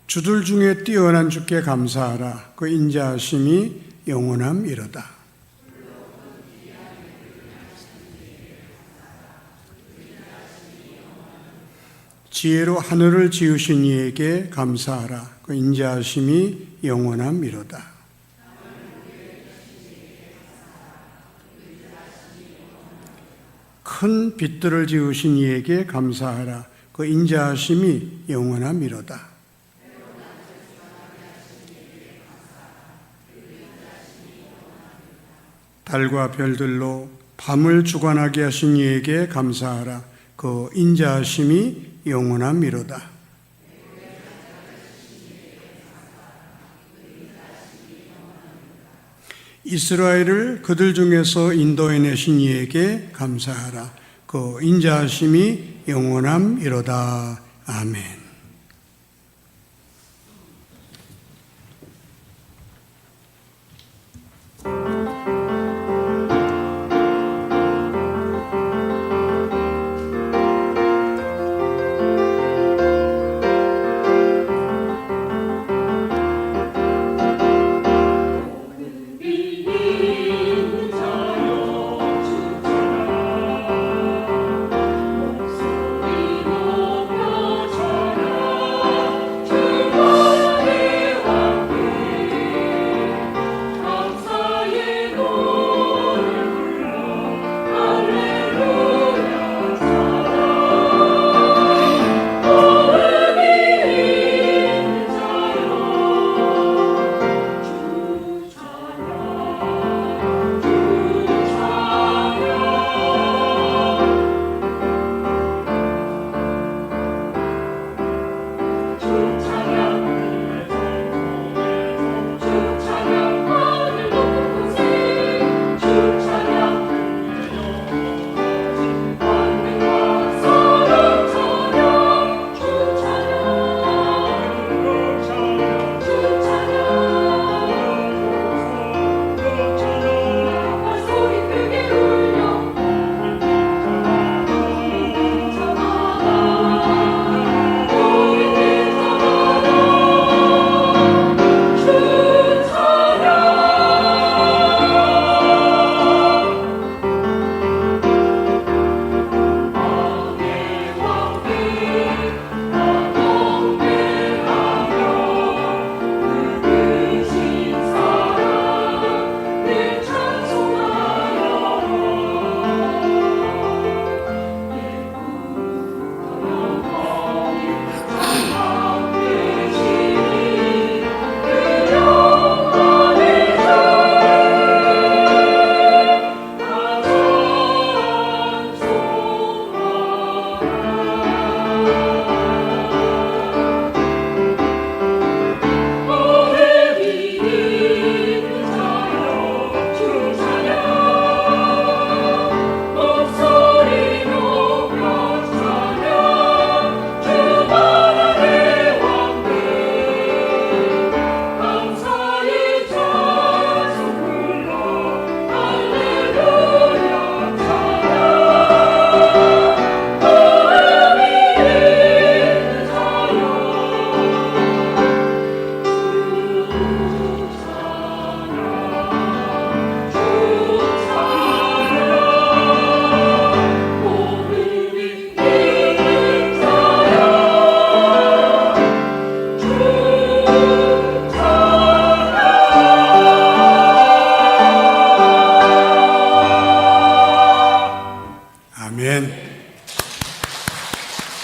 주들 중에 뛰어난 주께 감사하라. 그 인자하심이 영원함이로다. 지혜로 하늘을 지으신 이에게 감사하라. 그 인자하심이 영원함이로다. 큰 빛들을 지으신 이에게 감사하라. 그 인자하심이 영원함이로다. 달과 별들로 밤을 주관하게 하신 이에게 감사하라. 그 인자하심이 영원함이로다. 이스라엘을 그들 중에서 인도해내신 이에게 감사하라. 그 인자하심이 영원함이로다. 아멘.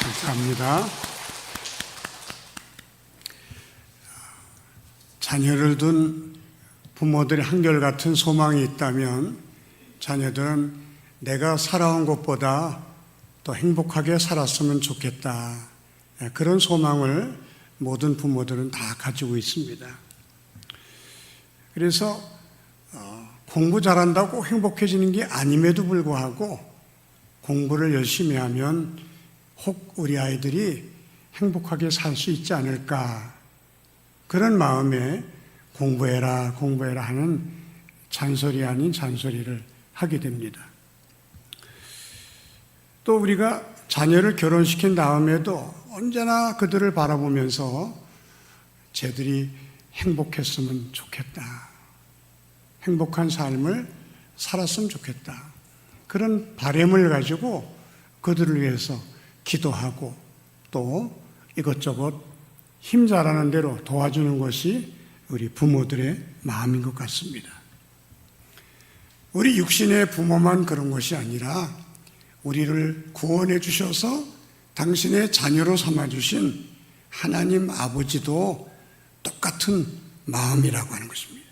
감사합니다. 자녀를 둔 부모들의 한결같은 소망이 있다면 자녀들은 내가 살아온 것보다 더 행복하게 살았으면 좋겠다. 그런 소망을 모든 부모들은 다 가지고 있습니다. 그래서 공부 잘한다고 꼭 행복해지는 게 아님에도 불구하고 공부를 열심히 하면 혹 우리 아이들이 행복하게 살 수 있지 않을까, 그런 마음에 공부해라 공부해라 하는 잔소리 아닌 잔소리를 하게 됩니다. 또 우리가 자녀를 결혼시킨 다음에도 언제나 그들을 바라보면서 쟤들이 행복했으면 좋겠다. 행복한 삶을 살았으면 좋겠다. 그런 바람을 가지고 그들을 위해서 기도하고 또 이것저것 힘 잘하는 대로 도와주는 것이 우리 부모들의 마음인 것 같습니다. 우리 육신의 부모만 그런 것이 아니라 우리를 구원해 주셔서 당신의 자녀로 삼아주신 하나님 아버지도 똑같은 마음이라고 하는 것입니다.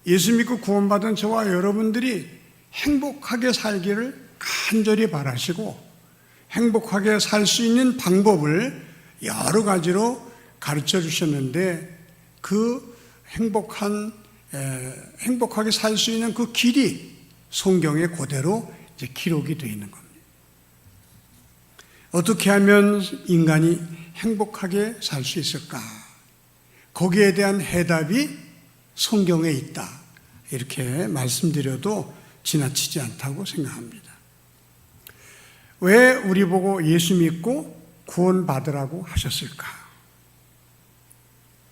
예수 믿고 구원받은 저와 여러분들이 행복하게 살기를 간절히 바라시고 행복하게 살 수 있는 방법을 여러 가지로 가르쳐 주셨는데 그 행복하게 살 수 있는 그 길이 성경에 그대로 이제 기록이 되어 있는 겁니다. 어떻게 하면 인간이 행복하게 살 수 있을까? 거기에 대한 해답이 성경에 있다. 이렇게 말씀드려도 지나치지 않다고 생각합니다. 왜 우리 보고 예수 믿고 구원받으라고 하셨을까?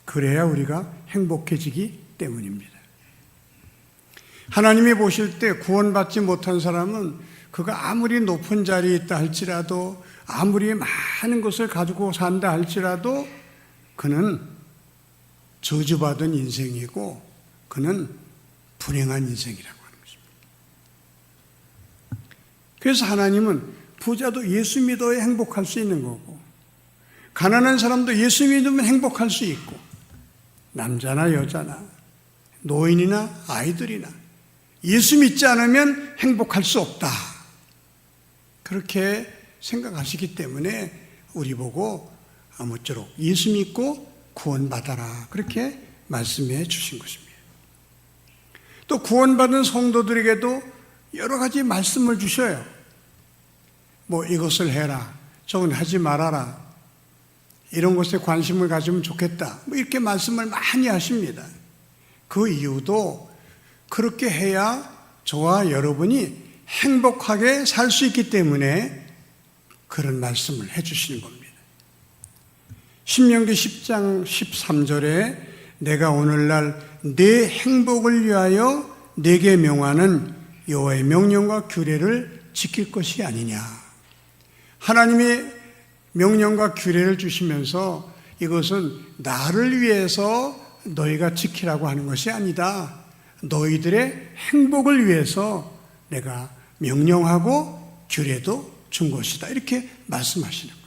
그래야 우리가 행복해지기 때문입니다. 하나님이 보실 때 구원받지 못한 사람은 그가 아무리 높은 자리에 있다 할지라도 아무리 많은 것을 가지고 산다 할지라도 그는 저주받은 인생이고 그는 불행한 인생이라고 하는 것입니다. 그래서 하나님은 부자도 예수 믿어야 행복할 수 있는 거고 가난한 사람도 예수 믿으면 행복할 수 있고 남자나 여자나 노인이나 아이들이나 예수 믿지 않으면 행복할 수 없다. 그렇게 생각하시기 때문에 우리 보고 아무쪼록 예수 믿고 구원받아라. 그렇게 말씀해 주신 것입니다. 또 구원받은 성도들에게도 여러 가지 말씀을 주셔요. 뭐 이것을 해라. 저건 하지 말아라. 이런 것에 관심을 가지면 좋겠다. 뭐 이렇게 말씀을 많이 하십니다. 그 이유도 그렇게 해야 저와 여러분이 행복하게 살 수 있기 때문에 그런 말씀을 해주시는 겁니다. 신명기 10장 13절에 내가 오늘날 내 행복을 위하여 내게 명하는 여호와의 명령과 규례를 지킬 것이 아니냐. 하나님이 명령과 규례를 주시면서 이것은 나를 위해서 너희가 지키라고 하는 것이 아니다. 너희들의 행복을 위해서 내가 명령하고 규례도 준 것이다. 이렇게 말씀하시는 거예요.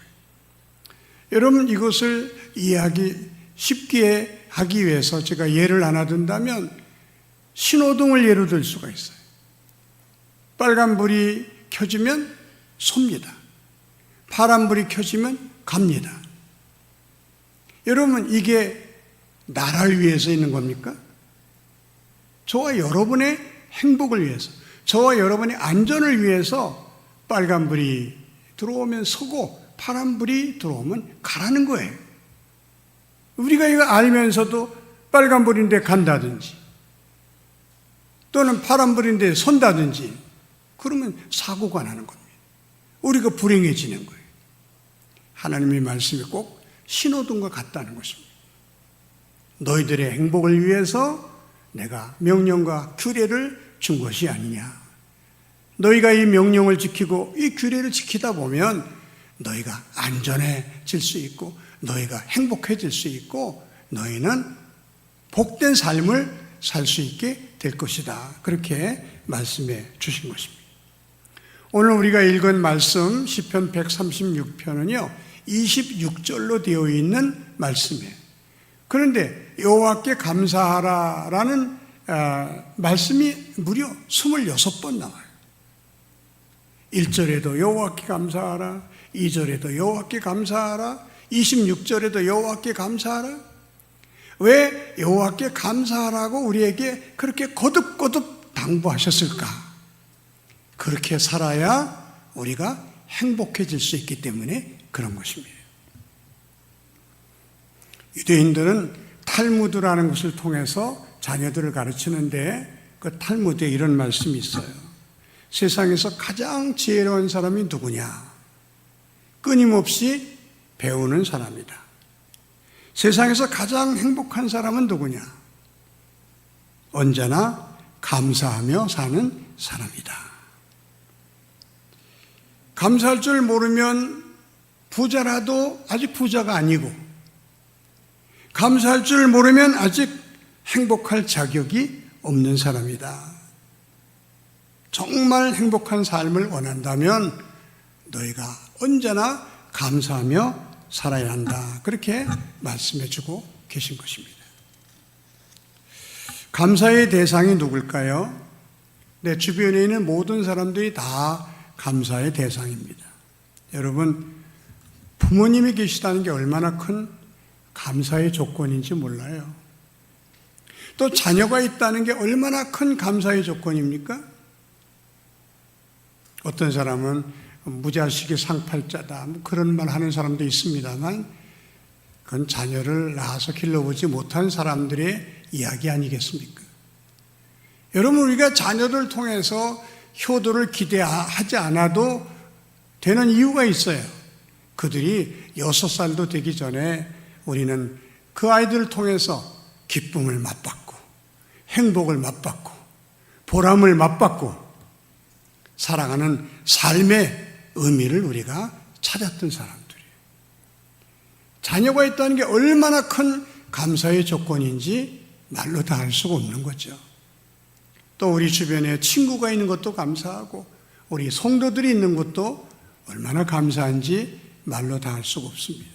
여러분 이것을 이해하기 쉽게 하기 위해서 제가 예를 하나 든다면 신호등을 예로 들 수가 있어요. 빨간불이 켜지면 섭니다. 파란불이 켜지면 갑니다. 여러분 이게 나를 위해서 있는 겁니까? 저와 여러분의 행복을 위해서, 저와 여러분의 안전을 위해서 빨간불이 들어오면 서고 파란불이 들어오면 가라는 거예요. 우리가 이거 알면서도 빨간불인데 간다든지 또는 파란불인데 선다든지 그러면 사고가 나는 겁니다. 우리가 불행해지는 거예요. 하나님의 말씀이 꼭 신호등과 같다는 것입니다. 너희들의 행복을 위해서 내가 명령과 규례를 준 것이 아니냐. 너희가 이 명령을 지키고 이 규례를 지키다 보면 너희가 안전해질 수 있고 너희가 행복해질 수 있고 너희는 복된 삶을 살 수 있게 될 것이다. 그렇게 말씀해 주신 것입니다. 오늘 우리가 읽은 말씀 시편 136편은요 26절로 되어 있는 말씀이에요. 그런데 여호와께 감사하라라는 말씀이 무려 26번 나와요. 1절에도 여호와께 감사하라, 2절에도 여호와께 감사하라, 26절에도 여호와께 감사하라. 왜 여호와께 감사하라고 우리에게 그렇게 거듭거듭 당부하셨을까? 그렇게 살아야 우리가 행복해질 수 있기 때문에 그런 것입니다. 유대인들은 탈무드라는 것을 통해서 자녀들을 가르치는데 그 탈무드에 이런 말씀이 있어요. 세상에서 가장 지혜로운 사람이 누구냐? 끊임없이 배우는 사람이다. 세상에서 가장 행복한 사람은 누구냐? 언제나 감사하며 사는 사람이다. 감사할 줄 모르면 부자라도 아직 부자가 아니고, 감사할 줄 모르면 아직 행복할 자격이 없는 사람이다. 정말 행복한 삶을 원한다면 너희가 언제나 감사하며 살아야 한다. 그렇게 말씀해 주고 계신 것입니다. 감사의 대상이 누굴까요? 내 주변에 있는 모든 사람들이 다 감사의 대상입니다. 여러분, 부모님이 계시다는 게 얼마나 큰 감사의 조건인지 몰라요. 또 자녀가 있다는 게 얼마나 큰 감사의 조건입니까? 어떤 사람은 무자식이 상팔자다, 그런 말 하는 사람도 있습니다만, 그건 자녀를 낳아서 길러보지 못한 사람들의 이야기 아니겠습니까? 여러분, 우리가 자녀를 통해서 효도를 기대하지 않아도 되는 이유가 있어요. 그들이 6살도 되기 전에 우리는 그 아이들을 통해서 기쁨을 맛봤고, 행복을 맛봤고, 보람을 맛봤고, 사랑하는 삶의 의미를 우리가 찾았던 사람들이에요. 자녀가 있다는 게 얼마나 큰 감사의 조건인지 말로 다 할 수가 없는 거죠. 또 우리 주변에 친구가 있는 것도 감사하고, 우리 성도들이 있는 것도 얼마나 감사한지 말로 다 할 수가 없습니다.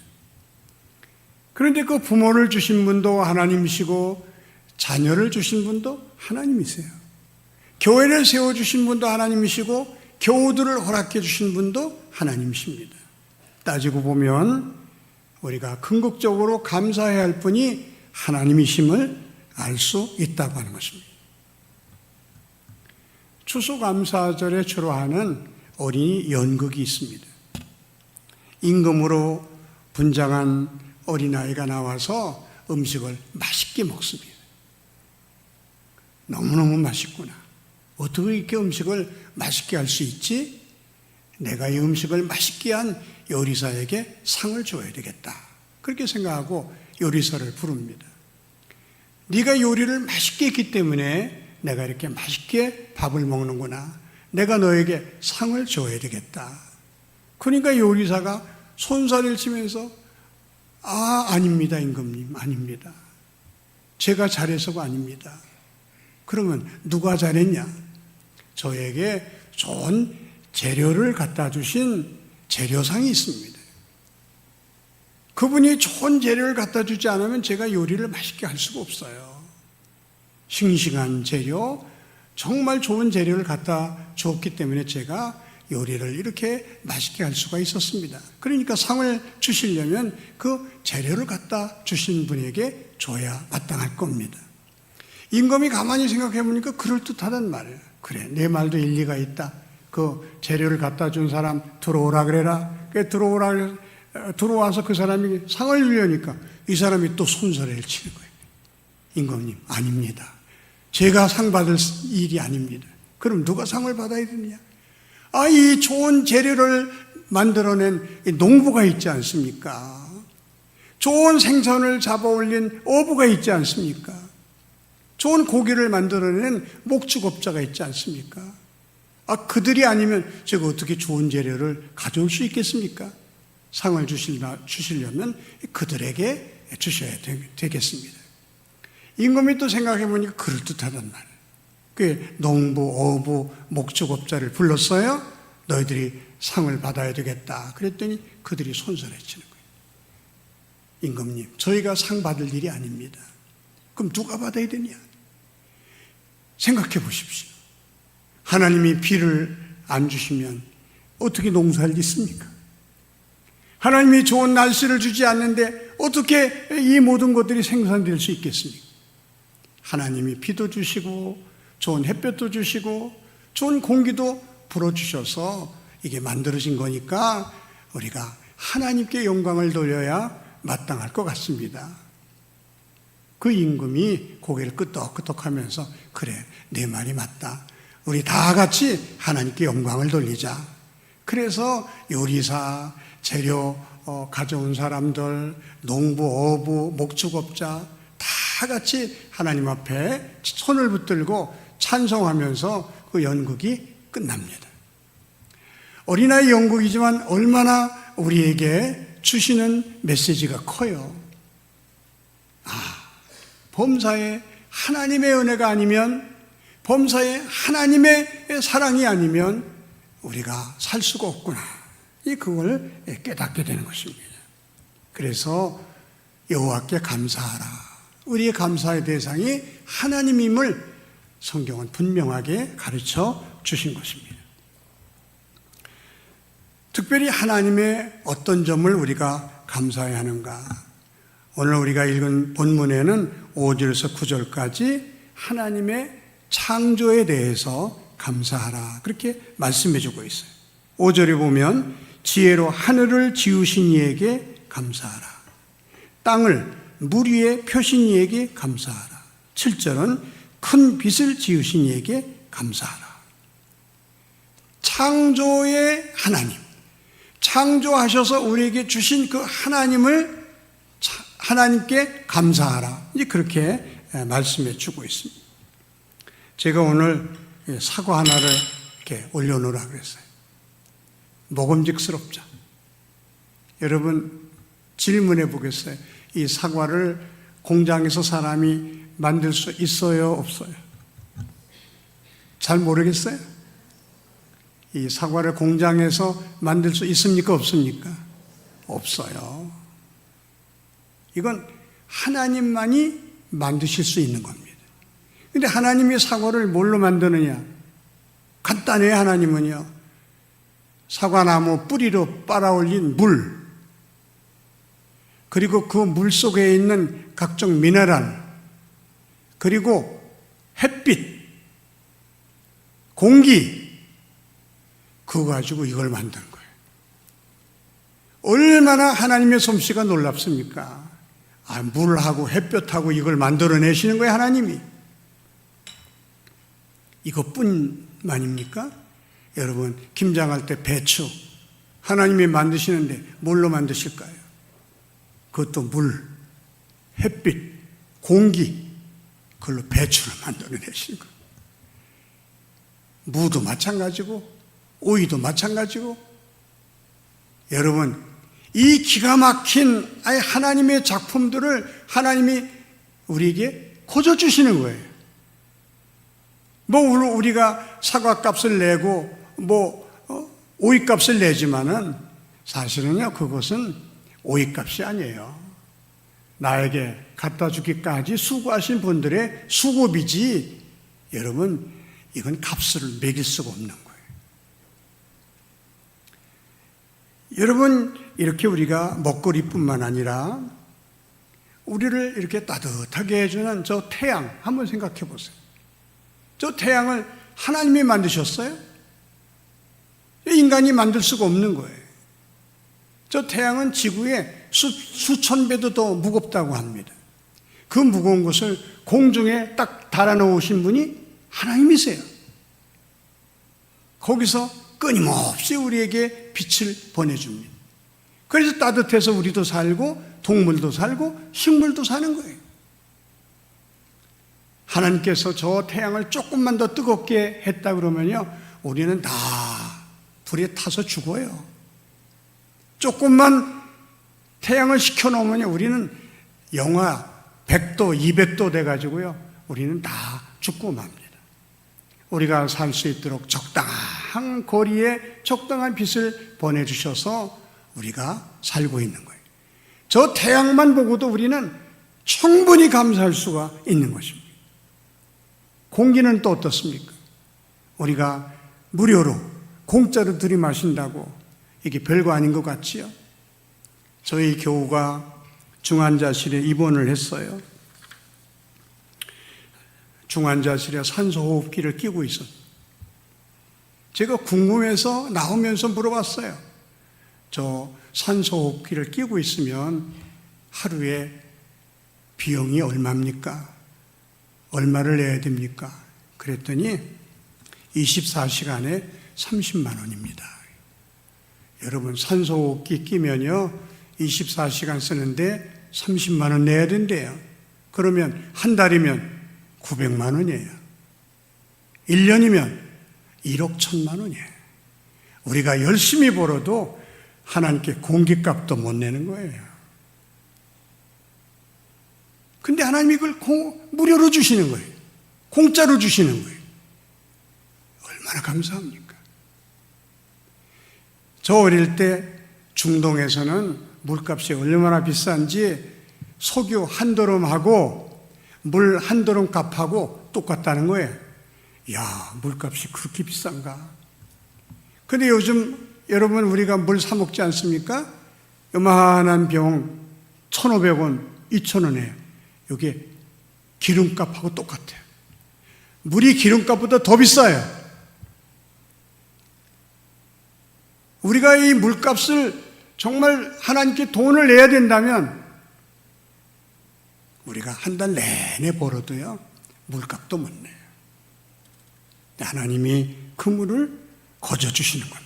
그런데 그 부모를 주신 분도 하나님이시고, 자녀를 주신 분도 하나님이세요. 교회를 세워주신 분도 하나님이시고, 교우들을 허락해 주신 분도 하나님이십니다. 따지고 보면 우리가 궁극적으로 감사해야 할 분이 하나님이심을 알 수 있다고 하는 것입니다. 추수감사절에 주로 하는 어린이 연극이 있습니다. 임금으로 분장한 어린아이가 나와서 음식을 맛있게 먹습니다. 너무너무 맛있구나. 어떻게 이렇게 음식을 맛있게 할 수 있지? 내가 이 음식을 맛있게 한 요리사에게 상을 줘야 되겠다. 그렇게 생각하고 요리사를 부릅니다. 네가 요리를 맛있게 했기 때문에 내가 이렇게 맛있게 밥을 먹는구나. 내가 너에게 상을 줘야 되겠다. 그러니까 요리사가 손살을 치면서 아닙니다, 임금님. 아닙니다. 제가 잘해서가 아닙니다. 그러면 누가 잘했냐? 저에게 좋은 재료를 갖다 주신 재료상이 있습니다. 그분이 좋은 재료를 갖다 주지 않으면 제가 요리를 맛있게 할 수가 없어요. 싱싱한 재료, 정말 좋은 재료를 갖다 주었기 때문에 제가 요리를 이렇게 맛있게 할 수가 있었습니다. 그러니까 상을 주시려면 그 재료를 갖다 주신 분에게 줘야 마땅할 겁니다. 임금이 가만히 생각해 보니까 그럴듯하단 말이에요. 그래, 내 말도 일리가 있다. 그 재료를 갖다 준 사람 들어오라 그래라. 들어와서 그 사람이 상을 주려니까 이 사람이 또 손사래를 치는 거예요. 임금님, 아닙니다. 제가 상 받을 일이 아닙니다. 그럼 누가 상을 받아야 되느냐? 이 좋은 재료를 만들어낸 농부가 있지 않습니까? 좋은 생선을 잡아 올린 어부가 있지 않습니까? 좋은 고기를 만들어낸 목축업자가 있지 않습니까? 그들이 아니면 제가 어떻게 좋은 재료를 가져올 수 있겠습니까? 상을 주시려면 그들에게 주셔야 되겠습니다. 임금이 또 생각해 보니까 그럴듯하단 말이에요. 그 농부, 어부, 목축업자를 불렀어요. 너희들이 상을 받아야 되겠다. 그랬더니 그들이 손절해 치는 거예요. 임금님, 저희가 상 받을 일이 아닙니다. 그럼 누가 받아야 되냐? 생각해 보십시오. 하나님이 비를 안 주시면 어떻게 농사를 짓습니까? 하나님이 좋은 날씨를 주지 않는데 어떻게 이 모든 것들이 생산될 수 있겠습니까? 하나님이 비도 주시고 좋은 햇볕도 주시고 좋은 공기도 불어주셔서 이게 만들어진 거니까 우리가 하나님께 영광을 돌려야 마땅할 것 같습니다. 그 임금이 고개를 끄덕끄덕하면서 그래, 내 말이 맞다. 우리 다 같이 하나님께 영광을 돌리자. 그래서 요리사, 재료 가져온 사람들, 농부, 어부, 목축업자 다 같이 하나님 앞에 손을 붙들고 찬송하면서 그 연극이 끝납니다. 어린아이 연극이지만 얼마나 우리에게 주시는 메시지가 커요. 범사에 하나님의 은혜가 아니면, 범사에 하나님의 사랑이 아니면 우리가 살 수가 없구나. 그걸 깨닫게 되는 것입니다. 그래서 여호와께 감사하라. 우리의 감사의 대상이 하나님임을 성경은 분명하게 가르쳐 주신 것입니다. 특별히 하나님의 어떤 점을 우리가 감사해야 하는가? 오늘 우리가 읽은 본문에는 5절에서 9절까지 하나님의 창조에 대해서 감사하라 그렇게 말씀해 주고 있어요. 5절에 보면 지혜로 하늘을 지으신 이에게 감사하라. 땅을 물 위에 펴신 이에게 감사하라. 7절은 큰 빛을 지으신 이에게 감사하라. 창조의 하나님, 창조하셔서 우리에게 주신 그 하나님을 하나님께 감사하라. 이제 그렇게 말씀해 주고 있습니다. 제가 오늘 사과 하나를 이렇게 올려놓으라 그랬어요. 먹음직스럽죠. 여러분 질문해 보겠어요. 이 사과를 공장에서 사람이 만들 수 있어요, 없어요? 잘 모르겠어요? 이 사과를 공장에서 만들 수 있습니까, 없습니까? 없어요. 이건 하나님만이 만드실 수 있는 겁니다. 그런데 하나님이 사과를 뭘로 만드느냐? 간단해요. 하나님은요, 사과나무 뿌리로 빨아올린 물, 그리고 그 물 속에 있는 각종 미네랄, 그리고 햇빛, 공기, 그거 가지고 이걸 만든 거예요. 얼마나 하나님의 솜씨가 놀랍습니까? 물하고 햇볕하고 이걸 만들어내시는 거예요, 하나님이. 이것뿐만입니까? 여러분, 김장할 때 배추, 하나님이 만드시는데 뭘로 만드실까요? 그것도 물, 햇빛, 공기, 그걸로 배추를 만들어내시는 거예요. 무도 마찬가지고, 오이도 마찬가지고. 여러분, 이 기가 막힌 하나님의 작품들을 하나님이 우리에게 거저 주시는 거예요. 우리가 사과값을 내고 오이값을 내지만은 사실은요, 그것은 오이값이 아니에요. 나에게 갖다 주기까지 수고하신 분들의 수고비지, 여러분, 이건 값을 매길 수가 없는 거예요. 여러분, 이렇게 우리가 먹거리뿐만 아니라 우리를 이렇게 따뜻하게 해주는 저 태양 한번 생각해 보세요. 저 태양을 하나님이 만드셨어요? 인간이 만들 수가 없는 거예요. 저 태양은 지구에 수천 배도 더 무겁다고 합니다. 그 무거운 것을 공중에 딱 달아놓으신 분이 하나님이세요. 거기서 끊임없이 우리에게 빛을 보내줍니다. 그래서 따뜻해서 우리도 살고 동물도 살고 식물도 사는 거예요. 하나님께서 저 태양을 조금만 더 뜨겁게 했다 그러면요, 우리는 다 불에 타서 죽어요. 조금만 태양을 식혀놓으면 우리는 영하 100도, 200도 돼가지고요, 우리는 다 죽고 맙니다. 우리가 살 수 있도록 적당한 거리에 적당한 빛을 보내주셔서 우리가 살고 있는 거예요. 저 태양만 보고도 우리는 충분히 감사할 수가 있는 것입니다. 공기는 또 어떻습니까? 우리가 무료로 공짜로 들이마신다고 이게 별거 아닌 것 같지요? 저희 교우가 중환자실에 입원을 했어요. 중환자실에 산소호흡기를 끼고 있었어요. 제가 궁금해서 나오면서 물어봤어요. 저 산소호흡기를 끼고 있으면 하루에 비용이 얼마입니까? 얼마를 내야 됩니까? 그랬더니 24시간에 30만 원입니다. 여러분 산소호흡기 끼면요 24시간 쓰는데 30만 원 내야 된대요. 그러면 한 달이면 900만 원이에요. 1년이면 1억 1천만 원이에요. 우리가 열심히 벌어도 하나님께 공깃값도 못 내는 거예요. 근데 하나님이 그걸 무료로 주시는 거예요. 공짜로 주시는 거예요. 얼마나 감사합니까? 저 어릴 때 중동에서는 물값이 얼마나 비싼지 석유 한 드럼하고 물 한 드럼 값하고 똑같다는 거예요. 야, 물값이 그렇게 비싼가? 근데 요즘 여러분 우리가 물 사 먹지 않습니까? 요만한 병 1,500원, 2,000원이에요. 이게 기름값하고 똑같아요. 물이 기름값보다 더 비싸요. 우리가 이 물값을 정말 하나님께 돈을 내야 된다면 우리가 한 달 내내 벌어도요 물값도 못 내요. 하나님이 그 물을 거저주시는 겁니다.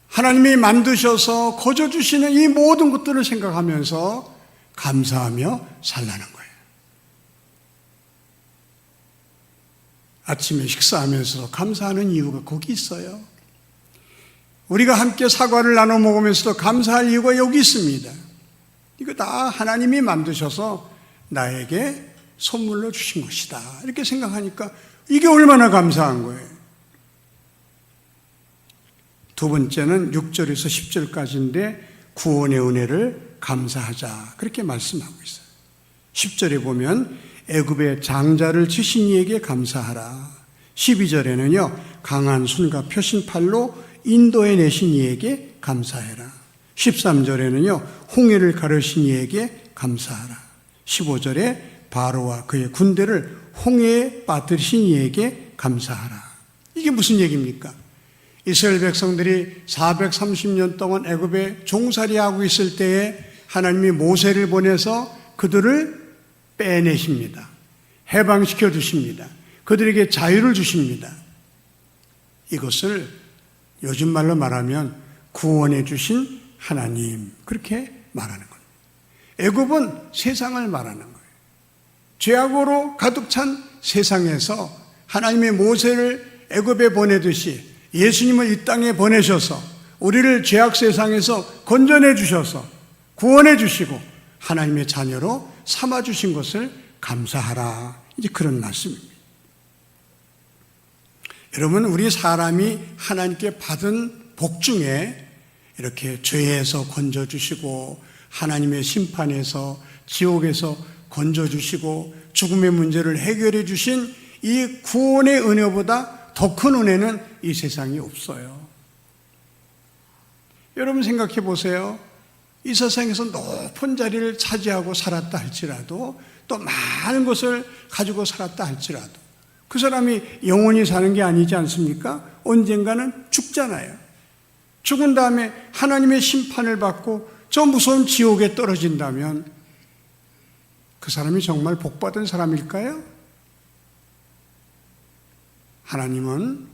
하나님이 만드셔서 거저주시는 이 모든 것들을 생각하면서 감사하며 살라는 거예요. 아침에 식사하면서 감사하는 이유가 거기 있어요. 우리가 함께 사과를 나눠 먹으면서도 감사할 이유가 여기 있습니다. 이거 다 하나님이 만드셔서 나에게 선물로 주신 것이다. 이렇게 생각하니까 이게 얼마나 감사한 거예요. 두 번째는 6절에서 10절까지인데 구원의 은혜를 감사하자. 그렇게 말씀하고 있어요. 10절에 보면 애굽의 장자를 치신 이에게 감사하라. 12절에는요. 강한 손과 펴신 팔로 인도해 내신 이에게 감사해라. 13절에는요. 홍해를 가르신 이에게 감사하라. 15절에 바로와 그의 군대를 홍해에 빠뜨리신 이에게 감사하라. 이게 무슨 얘기입니까? 이스라엘 백성들이 430년 동안 애굽에 종살이하고 있을 때에 하나님이 모세를 보내서 그들을 빼내십니다. 해방시켜 주십니다. 그들에게 자유를 주십니다. 이것을 요즘 말로 말하면 구원해 주신 하나님, 그렇게 말하는 겁니다. 애굽은 세상을 말하는 거예요. 죄악으로 가득 찬 세상에서 하나님의 모세를 애굽에 보내듯이 예수님을 이 땅에 보내셔서 우리를 죄악 세상에서 건져내 주셔서 구원해 주시고 하나님의 자녀로 삼아 주신 것을 감사하라. 이제 그런 말씀입니다. 여러분, 우리 사람이 하나님께 받은 복 중에 이렇게 죄에서 건져 주시고 하나님의 심판에서 지옥에서 건져 주시고 죽음의 문제를 해결해 주신 이 구원의 은혜보다 더 큰 은혜는 이 세상에 없어요. 여러분 생각해 보세요. 이 세상에서 높은 자리를 차지하고 살았다 할지라도 또 많은 것을 가지고 살았다 할지라도 그 사람이 영원히 사는 게 아니지 않습니까? 언젠가는 죽잖아요. 죽은 다음에 하나님의 심판을 받고 저 무서운 지옥에 떨어진다면 그 사람이 정말 복받은 사람일까요? 하나님은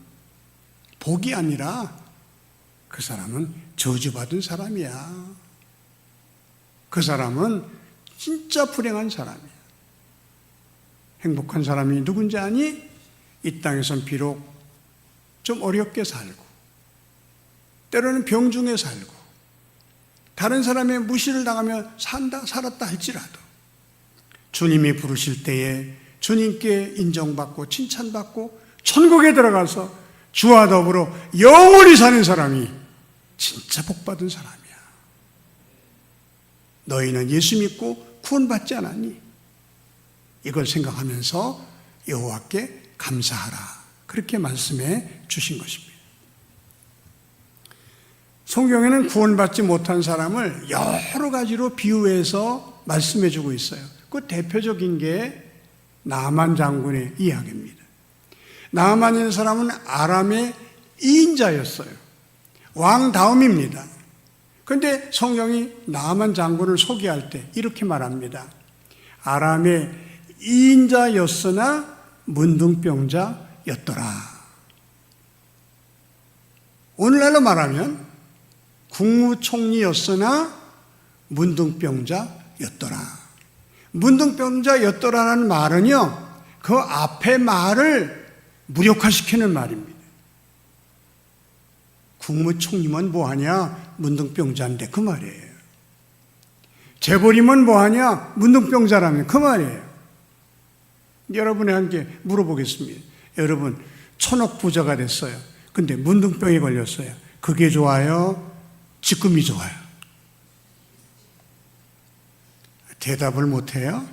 복이 아니라 그 사람은 저주받은 사람이야. 그 사람은 진짜 불행한 사람이야. 행복한 사람이 누군지 아니? 이 땅에선 비록 좀 어렵게 살고 때로는 병중에 살고 다른 사람의 무시를 당하며 살았다 할지라도 주님이 부르실 때에 주님께 인정받고 칭찬받고 천국에 들어가서 주와 더불어 영원히 사는 사람이 진짜 복받은 사람이야. 너희는 예수 믿고 구원받지 않았니? 이걸 생각하면서 여호와께 감사하라. 그렇게 말씀해 주신 것입니다. 성경에는 구원받지 못한 사람을 여러 가지로 비유해서 말씀해 주고 있어요. 그 대표적인 게 나만 장군의 이야기입니다. 나만이라는 사람은 아람의 2인자였어요. 왕 다음입니다. 그런데 성경이 나만 장군을 소개할 때 이렇게 말합니다. 아람의 2인자였으나 문둥병자였더라. 오늘날로 말하면 국무총리였으나 문둥병자였더라. 문둥병자였더라는 말은요, 그 앞에 말을 무력화시키는 말입니다. 국무총리면 뭐하냐? 문둥병자인데 그 말이에요. 재벌이면 뭐하냐? 문둥병자라면 그 말이에요. 여러분에게 물어보겠습니다. 여러분, 천억 부자가 됐어요. 근데 문둥병에 걸렸어요. 그게 좋아요? 지금이 좋아요? 대답을 못해요?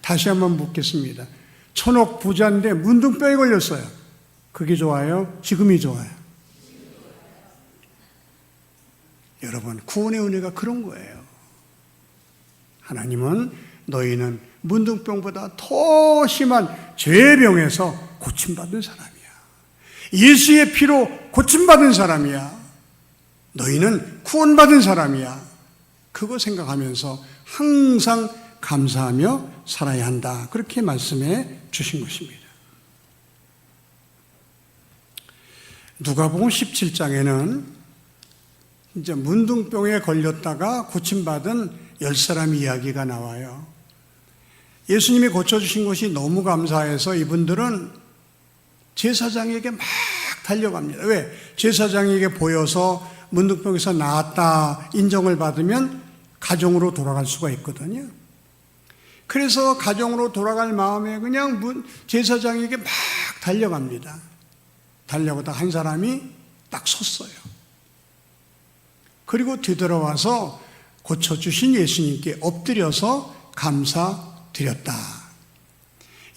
다시 한번 묻겠습니다. 천억 부자인데 문둥병에 걸렸어요. 그게 좋아요? 지금이 좋아요? 여러분, 구원의 은혜가 그런 거예요. 하나님은 너희는 문둥병보다 더 심한 죄의 병에서 고침받은 사람이야. 예수의 피로 고침받은 사람이야. 너희는 구원받은 사람이야. 그거 생각하면서 항상 감사하며 살아야 한다. 그렇게 말씀해 주신 것입니다. 누가복음 17장에는 이제 문둥병에 걸렸다가 고침받은 10사람 이야기가 나와요. 예수님이 고쳐주신 것이 너무 감사해서 이분들은 제사장에게 막 달려갑니다. 왜? 제사장에게 보여서 문둥병에서 나았다 인정을 받으면 가정으로 돌아갈 수가 있거든요. 그래서 가정으로 돌아갈 마음에 그냥 제사장에게 막 달려갑니다. 달려가다 한 사람이 딱 섰어요. 그리고 뒤돌아와서 고쳐주신 예수님께 엎드려서 감사드렸다.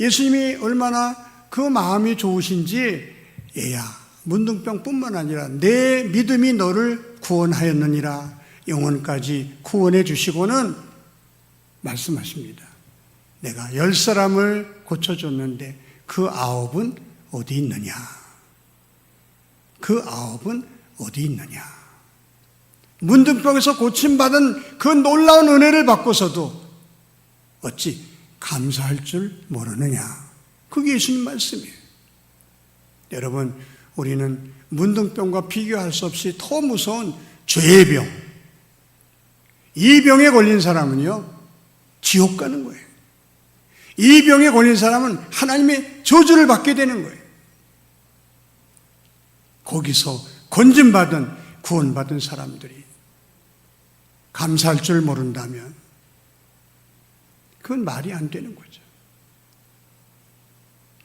예수님이 얼마나 그 마음이 좋으신지, 얘야, 문둥병뿐만 아니라 내 믿음이 너를 구원하였느니라, 영혼까지 구원해 주시고는 말씀하십니다. 내가 10사람을 고쳐줬는데 그 9은 어디 있느냐? 그 9은 어디 있느냐? 문둥병에서 고침받은 그 놀라운 은혜를 받고서도 어찌 감사할 줄 모르느냐? 그게 예수님 말씀이에요. 여러분, 우리는 문둥병과 비교할 수 없이 더 무서운 죄의 병, 이 병에 걸린 사람은요, 지옥 가는 거예요. 이 병에 걸린 사람은 하나님의 저주를 받게 되는 거예요. 거기서 건진받은, 구원받은 사람들이 감사할 줄 모른다면 그건 말이 안 되는 거죠.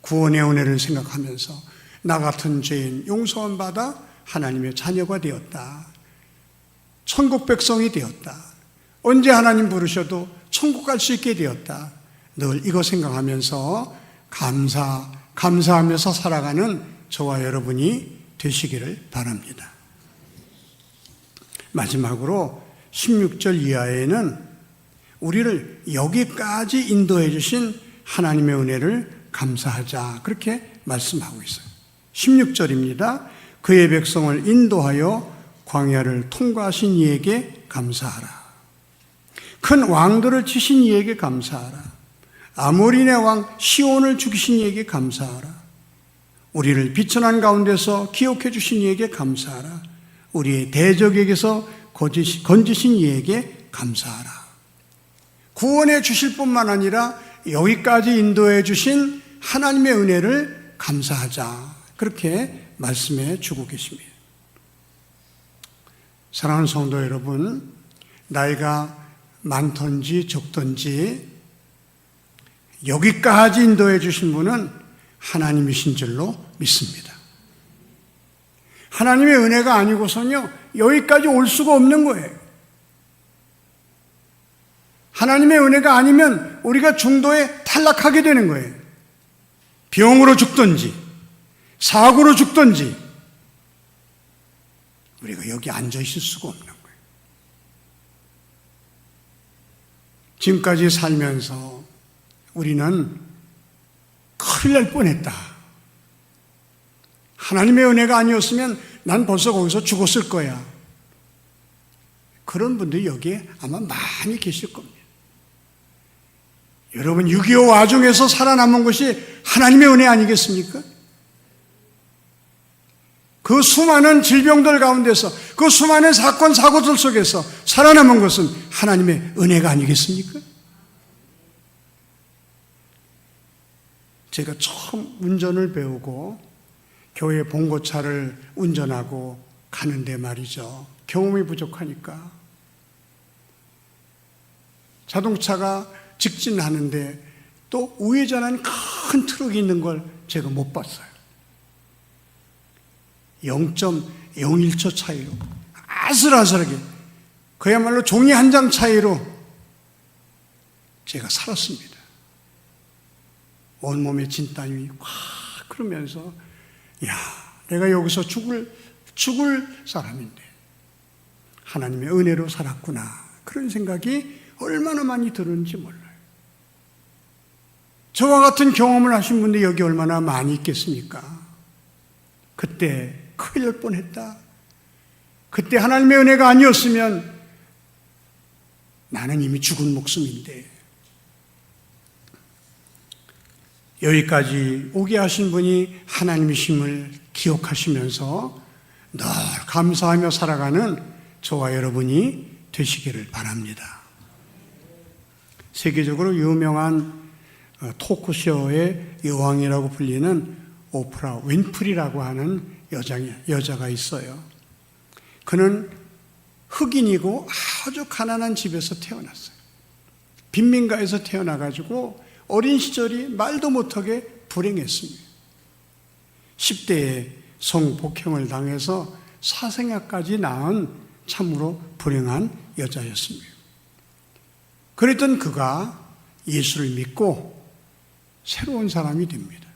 구원의 은혜를 생각하면서 나 같은 죄인 용서함 받아 하나님의 자녀가 되었다. 천국 백성이 되었다. 언제 하나님 부르셔도 천국 갈 수 있게 되었다. 늘 이거 생각하면서 감사하면서 살아가는 저와 여러분이 되시기를 바랍니다. 마지막으로 16절 이하에는 우리를 여기까지 인도해 주신 하나님의 은혜를 감사하자, 그렇게 말씀하고 있어요. 16절입니다. 그의 백성을 인도하여 광야를 통과하신 이에게 감사하라. 큰 왕들을 치신 이에게 감사하라. 아모리네 왕 시온을 죽이신 이에게 감사하라. 우리를 비천한 가운데서 기억해 주신 이에게 감사하라. 우리의 대적에게서 건지신 이에게 감사하라. 구원해 주실 뿐만 아니라 여기까지 인도해 주신 하나님의 은혜를 감사하자, 그렇게 말씀해 주고 계십니다. 사랑하는 성도 여러분, 나이가 많든지 적든지 여기까지 인도해 주신 분은 하나님이신 줄로 믿습니다. 하나님의 은혜가 아니고서는요, 여기까지 올 수가 없는 거예요. 하나님의 은혜가 아니면 우리가 중도에 탈락하게 되는 거예요. 병으로 죽든지 사고로 죽든지 우리가 여기 앉아 있을 수가 없는 거예요. 지금까지 살면서 우리는 큰일 날 뻔했다. 하나님의 은혜가 아니었으면 난 벌써 거기서 죽었을 거야. 그런 분들이 여기에 아마 많이 계실 겁니다. 여러분, 6.25 와중에서 살아남은 것이 하나님의 은혜 아니겠습니까? 그 수많은 질병들 가운데서 그 수많은 사건 사고들 속에서 살아남은 것은 하나님의 은혜가 아니겠습니까? 제가 처음 운전을 배우고 교회 봉고차를 운전하고 가는데 말이죠. 경험이 부족하니까 자동차가 직진하는데 또 우회전하는 큰 트럭이 있는 걸 제가 못 봤어요. 0.01초 차이로 아슬아슬하게 그야말로 종이 한 장 차이로 제가 살았습니다. 온몸에 진땀이 확 그러면서 야, 내가 여기서 죽을 사람인데 하나님의 은혜로 살았구나. 그런 생각이 얼마나 많이 들었는지 몰라요. 저와 같은 경험을 하신 분들이 여기 얼마나 많이 있겠습니까? 그때 큰일 날 뻔했다. 그때 하나님의 은혜가 아니었으면 나는 이미 죽은 목숨인데. 여기까지 오게 하신 분이 하나님이심을 기억하시면서 늘 감사하며 살아가는 저와 여러분이 되시기를 바랍니다. 세계적으로 유명한 토크쇼의 여왕이라고 불리는 오프라 윈프리라고 하는 여자가 있어요. 그는 흑인이고 아주 가난한 집에서 태어났어요. 빈민가에서 태어나가지고 어린 시절이 말도 못하게 불행했습니다. 10대에 성폭행을 당해서 사생아까지 낳은 참으로 불행한 여자였습니다. 그랬던 그가 예수를 믿고 새로운 사람이 됩니다.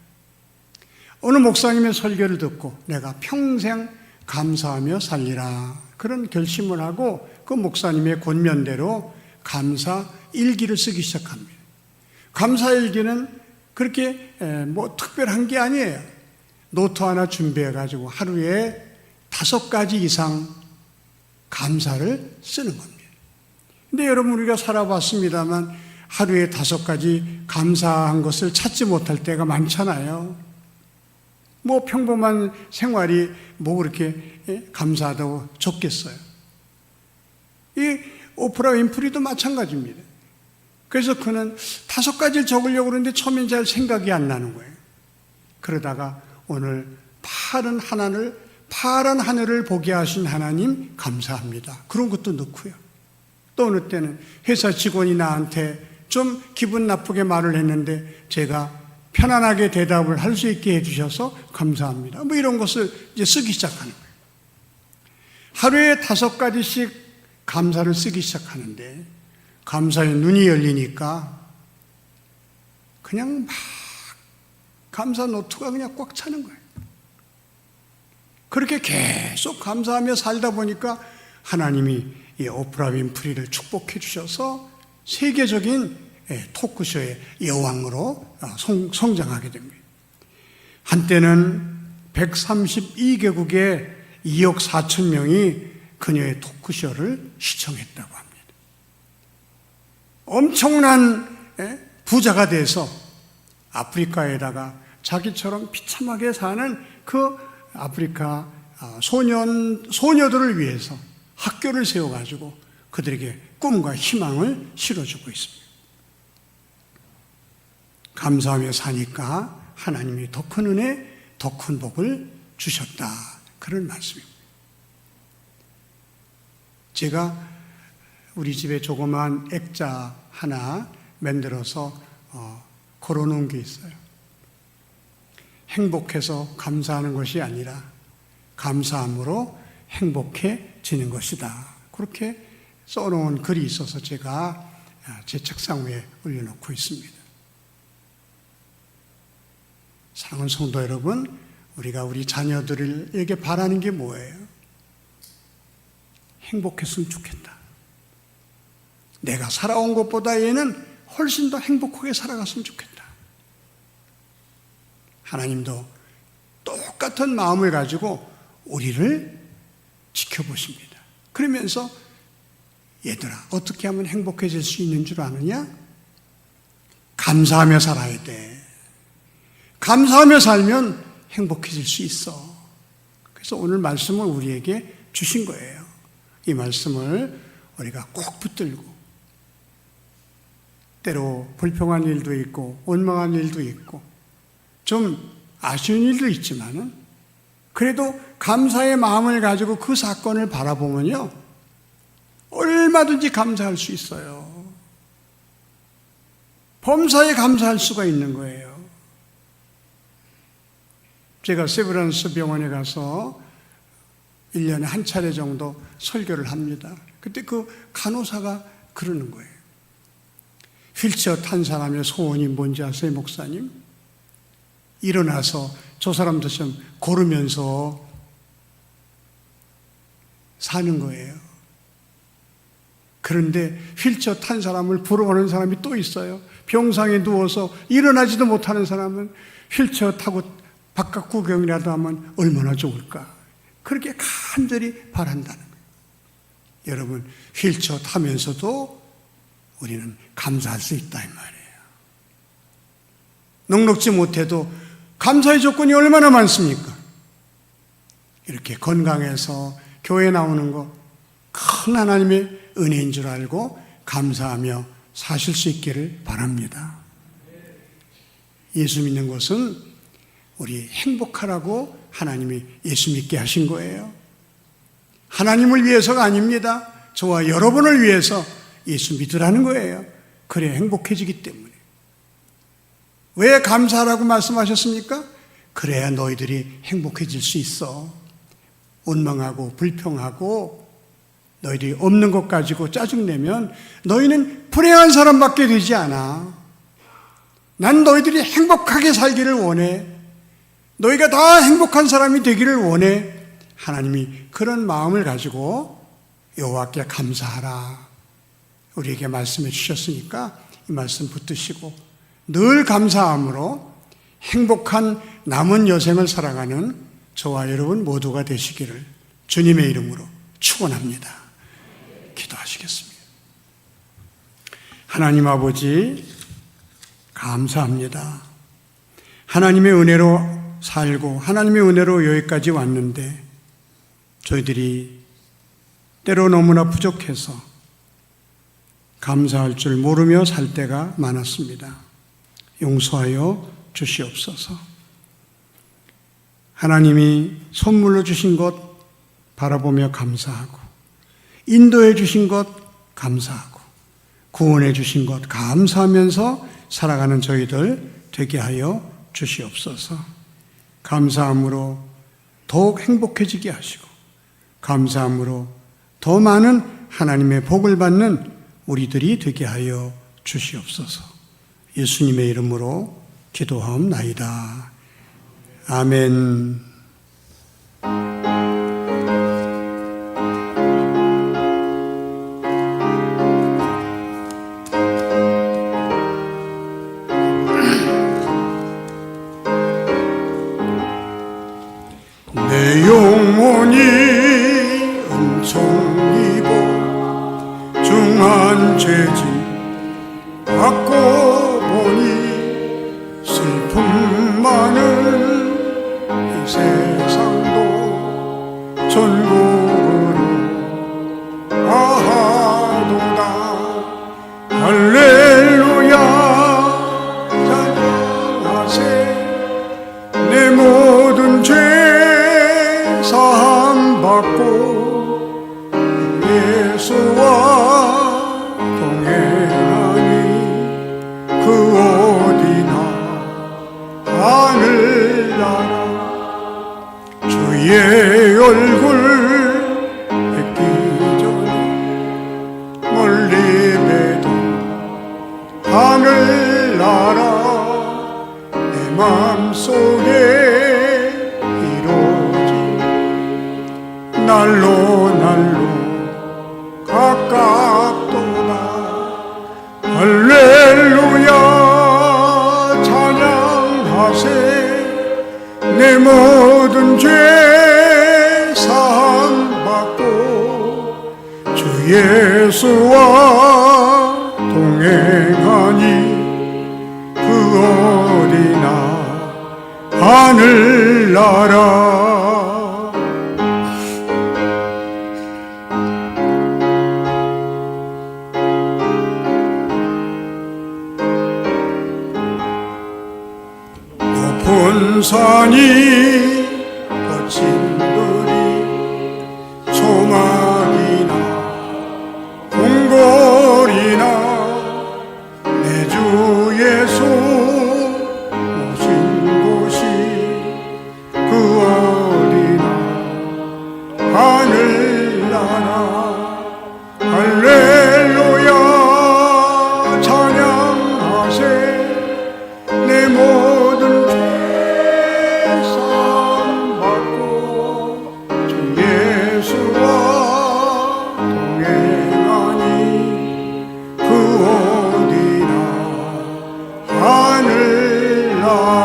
어느 목사님의 설교를 듣고 내가 평생 감사하며 살리라 그런 결심을 하고 그 목사님의 권면대로 감사 일기를 쓰기 시작합니다. 감사 일기는 그렇게 뭐 특별한 게 아니에요. 노트 하나 준비해가지고 하루에 5가지 이상 감사를 쓰는 겁니다. 근데 여러분 우리가 살아봤습니다만 하루에 5가지 감사한 것을 찾지 못할 때가 많잖아요. 뭐 평범한 생활이 뭐 그렇게 감사하다고 적겠어요. 이 오프라 윈프리도 마찬가지입니다. 그래서 그는 5가지를 적으려고 그러는데 처음엔 잘 생각이 안 나는 거예요. 그러다가 오늘 파란 하늘을 보게 하신 하나님 감사합니다. 그런 것도 넣고요. 또 어느 때는 회사 직원이 나한테 좀 기분 나쁘게 말을 했는데 제가 편안하게 대답을 할 수 있게 해주셔서 감사합니다. 뭐 이런 것을 이제 쓰기 시작하는 거예요. 하루에 5가지씩 감사를 쓰기 시작하는데 감사의 눈이 열리니까 그냥 막 감사 노트가 그냥 꽉 차는 거예요. 그렇게 계속 감사하며 살다 보니까 하나님이 이 오프라 윈프리를 축복해 주셔서 세계적인 토크쇼의 여왕으로 성장하게 됩니다. 한때는 132개국의 2억 4천 명이 그녀의 토크쇼를 시청했다고 합니다. 엄청난 부자가 돼서 아프리카에다가 자기처럼 비참하게 사는 그 아프리카 소녀들을 위해서 학교를 세워가지고 그들에게 꿈과 희망을 실어주고 있습니다. 감사하며 사니까 하나님이 더 큰 은혜, 더 큰 복을 주셨다. 그런 말씀입니다. 제가 우리 집에 조그만 액자 하나 만들어서 걸어놓은 게 있어요. 행복해서 감사하는 것이 아니라 감사함으로 행복해지는 것이다. 그렇게 써놓은 글이 있어서 제가 제 책상 위에 올려놓고 있습니다. 사랑하는 성도 여러분, 우리가 우리 자녀들에게 바라는 게 뭐예요? 행복했으면 좋겠다. 내가 살아온 것보다 얘는 훨씬 더 행복하게 살아갔으면 좋겠다. 하나님도 똑같은 마음을 가지고 우리를 지켜보십니다. 그러면서 얘들아, 어떻게 하면 행복해질 수 있는 줄 아느냐? 감사하며 살아야 돼. 감사하며 살면 행복해질 수 있어. 그래서 오늘 말씀을 우리에게 주신 거예요. 이 말씀을 우리가 꼭 붙들고, 때로 불평한 일도 있고 원망한 일도 있고 좀 아쉬운 일도 있지만은 그래도 감사의 마음을 가지고 그 사건을 바라보면요, 얼마든지 감사할 수 있어요. 범사에 감사할 수가 있는 거예요. 제가 세브란스 병원에 가서 1년에 한 차례 정도 설교를 합니다. 그때 그 간호사가 그러는 거예요. 휠체어 탄 사람의 소원이 뭔지 아세요, 목사님? 일어나서 저 사람들처럼 걸으면서 사는 거예요. 그런데 휠체어 탄 사람을 부러워하는 사람이 또 있어요. 병상에 누워서 일어나지도 못하는 사람은 휠체어 타고 바깥 구경이라도 하면 얼마나 좋을까. 그렇게 간절히 바란다는 거예요. 여러분, 휠체어 타면서도 우리는 감사할 수 있다 이 말이에요. 넉넉지 못해도 감사의 조건이 얼마나 많습니까? 이렇게 건강해서 교회 나오는 거 큰 하나님의 은혜인 줄 알고 감사하며 사실 수 있기를 바랍니다. 예수 믿는 것은 우리 행복하라고 하나님이 예수 믿게 하신 거예요. 하나님을 위해서가 아닙니다. 저와 여러분을 위해서 예수 믿으라는 거예요. 그래야 행복해지기 때문에. 왜 감사하라고 말씀하셨습니까? 그래야 너희들이 행복해질 수 있어. 원망하고 불평하고 너희들이 없는 것 가지고 짜증내면 너희는 불행한 사람밖에 되지 않아. 난 너희들이 행복하게 살기를 원해. 너희가 다 행복한 사람이 되기를 원해. 하나님이 그런 마음을 가지고 여호와께 감사하라 우리에게 말씀해 주셨으니까 이 말씀 붙드시고 늘 감사함으로 행복한 남은 여생을 살아가는 저와 여러분 모두가 되시기를 주님의 이름으로 축원합니다. 기도하시겠습니다. 하나님 아버지, 감사합니다. 하나님의 은혜로 살고 하나님의 은혜로 여기까지 왔는데 저희들이 때로 너무나 부족해서 감사할 줄 모르며 살 때가 많았습니다. 용서하여 주시옵소서. 하나님이 선물로 주신 것 바라보며 감사하고 인도해 주신 것 감사하고 구원해 주신 것 감사하면서 살아가는 저희들 되게 하여 주시옵소서. 감사함으로 더욱 행복해지게 하시고 감사함으로 더 많은 하나님의 복을 받는 우리들이 되게 하여 주시옵소서. 예수님의 이름으로 기도하옵나이다. 아멘. 내 영혼이 은총 입어 중한 죄짐 받고 보니 슬픔 많은 이 세상도 천국으로 가하도다. 할렐루야 찬양하세. 내 모든 죄 사함받고 예수와 동행하니 그 어디나 하늘나라. 주의 얼굴 뵙기 전에 멀리 뵈던 하늘나라 내 맘속에 날로 날로 가깝도다. 할렐루야 찬양하세. 내 모든 죄 사함받고 주 예수와 동행하니 그 어디나 하늘나라. 산이 거친 들이 소막이나 궁궐이나 내 주 예수 모신 곳이 그 어디나 하늘나라 할렐루야 찬양하세 내 모든 죄 사함받고 주 예수와 동행하니 그 어디나 하늘나라